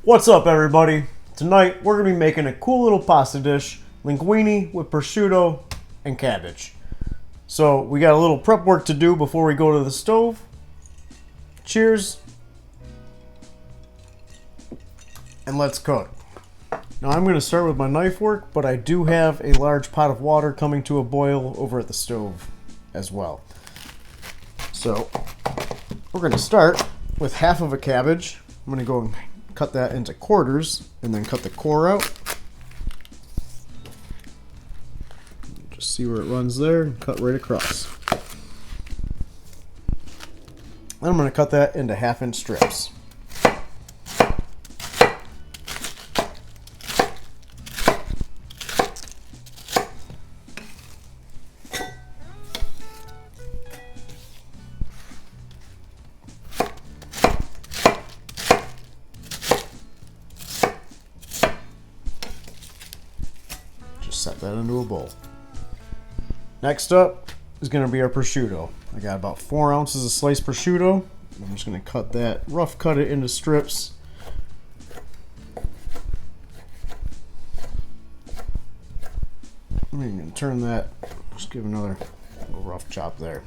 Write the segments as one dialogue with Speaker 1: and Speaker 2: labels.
Speaker 1: What's up, everybody? Tonight we're going to be making a cool little pasta dish, linguine with prosciutto and cabbage. So we got a little prep work to do before we go to the stove. Cheers. And let's cook. Now I'm going to start with my knife work, but I do have a large pot of water coming to a boil over at the stove as well. So we're going to start with half of a cabbage. I'm going to go and cut that into quarters and then cut the core out. Just see where it runs there and cut right across. Then I'm going to cut that into 1/2-inch strips. Set that into a bowl. Next up is going to be our prosciutto. I got about 4 ounces of sliced prosciutto. I'm just going to cut it into strips. I'm going to turn that, just give another little rough chop there.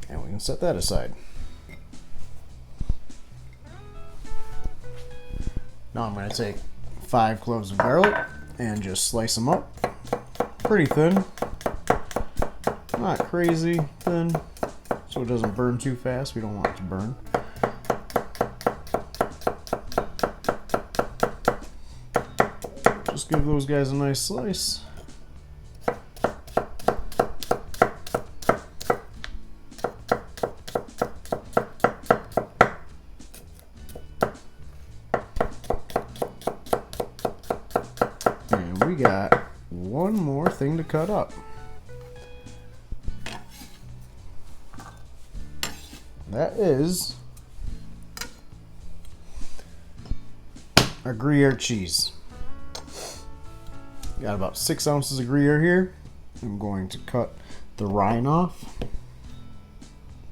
Speaker 1: And we can set that aside. Now I'm going to take 5 cloves of garlic and just slice them up pretty thin, not crazy thin, so it doesn't burn too fast. We don't want it to burn. Just give those guys a nice slice. We got one more thing to cut up. That is our Gruyère cheese. Got about 6 ounces of Gruyère here. I'm going to cut the rind off,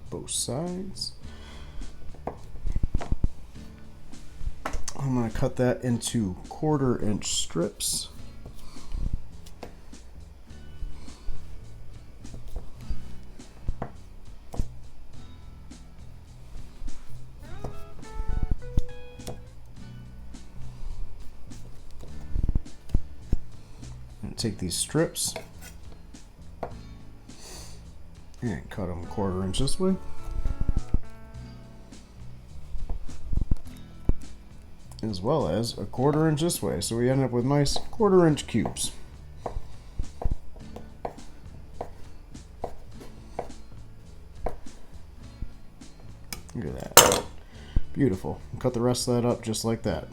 Speaker 1: both sides. I'm going to cut that into 1/4-inch strips. Take these strips and cut them 1/4 inch this way, as well as a 1/4 inch this way, so we end up with nice 1/4 inch cubes. Look at that, beautiful. Cut the rest of that up just like that.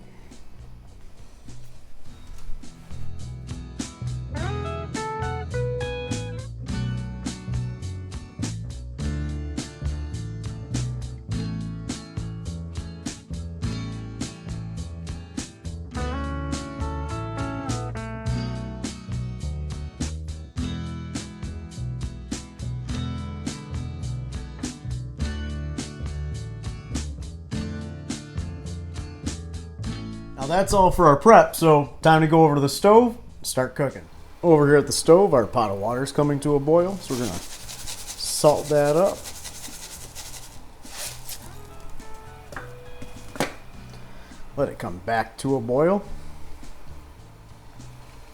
Speaker 1: Now that's all for our prep, so time to go over to the stove and start cooking. Over here at the stove, our pot of water is coming to a boil, so we're going to salt that up. Let it come back to a boil.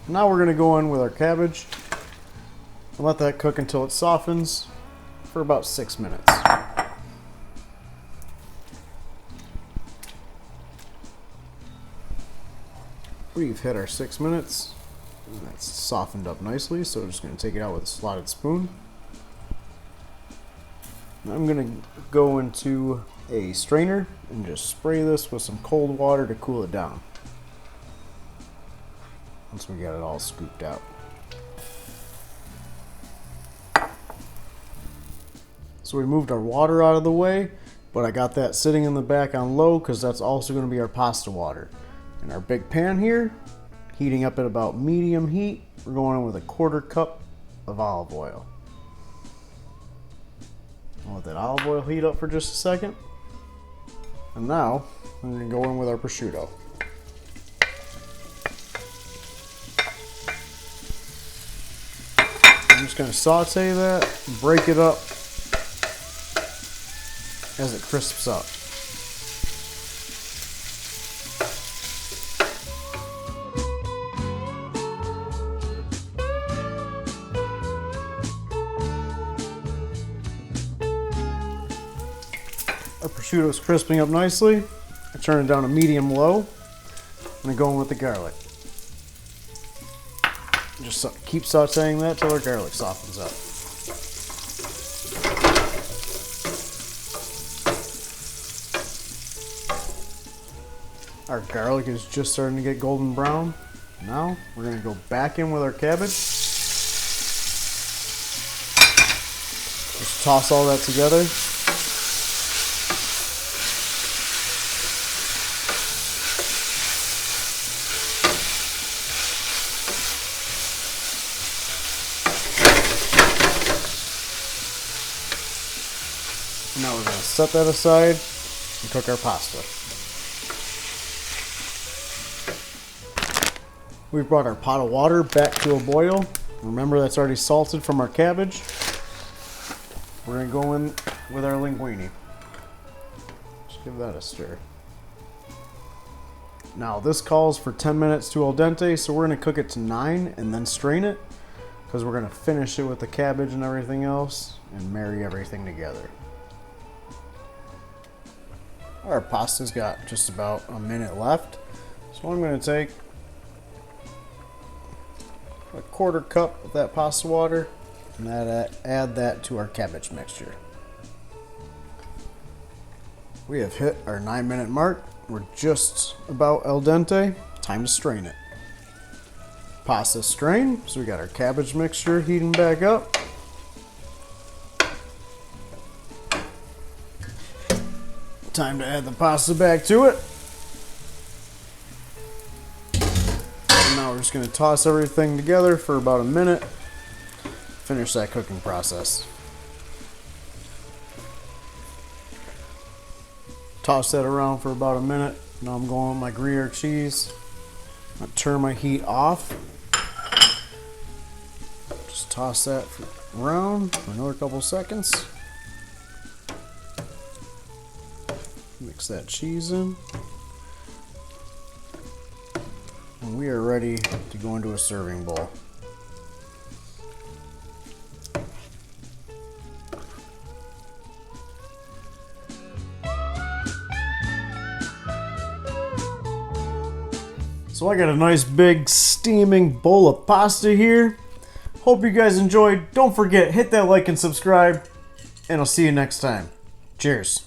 Speaker 1: Now we're going to go in with our cabbage and let that cook until it softens for about 6 minutes. We've hit our 6 minutes, and that's softened up nicely, so we're just going to take it out with a slotted spoon. Now I'm going to go into a strainer and just spray this with some cold water to cool it down once we got it all scooped out. So we moved our water out of the way, but I got that sitting in the back on low because that's also going to be our pasta water. In our big pan here, heating up at about medium heat, we're going in with a 1/4 cup of olive oil. I'll let that olive oil heat up for just a second. And now we're going to go in with our prosciutto. I'm just going to saute that, break it up as it crisps up. Our prosciutto is crisping up nicely. I turn it down to medium-low. I'm going with the garlic. Just keep sauteing that till our garlic softens up. Our garlic is just starting to get golden brown. Now we're going to go back in with our cabbage. Just toss all that together. Now we're going to set that aside and cook our pasta. We've brought our pot of water back to a boil. Remember, that's already salted from our cabbage. We're going to go in with our linguine. Just give that a stir. Now this calls for 10 minutes to al dente, so we're going to cook it to 9 and then strain it, because we're going to finish it with the cabbage and everything else and marry everything together. Our pasta's got just about a minute left, so I'm going to take a 1/4 cup of that pasta water and add that to our cabbage mixture. We have hit our 9-minute mark. We're just about al dente. Time to strain it. Pasta strained, so we got our cabbage mixture heating back up. Time to add the pasta back to it. And now we're just going to toss everything together for about a minute. Finish that cooking process. Toss that around for about a minute. Now I'm going with my Gruyère cheese. I'll turn my heat off. Just toss that around for another couple seconds. Mix that cheese in. And we are ready to go into a serving bowl. So I got a nice big steaming bowl of pasta here. Hope you guys enjoyed. Don't forget, hit that like and subscribe, and I'll see you next time. Cheers.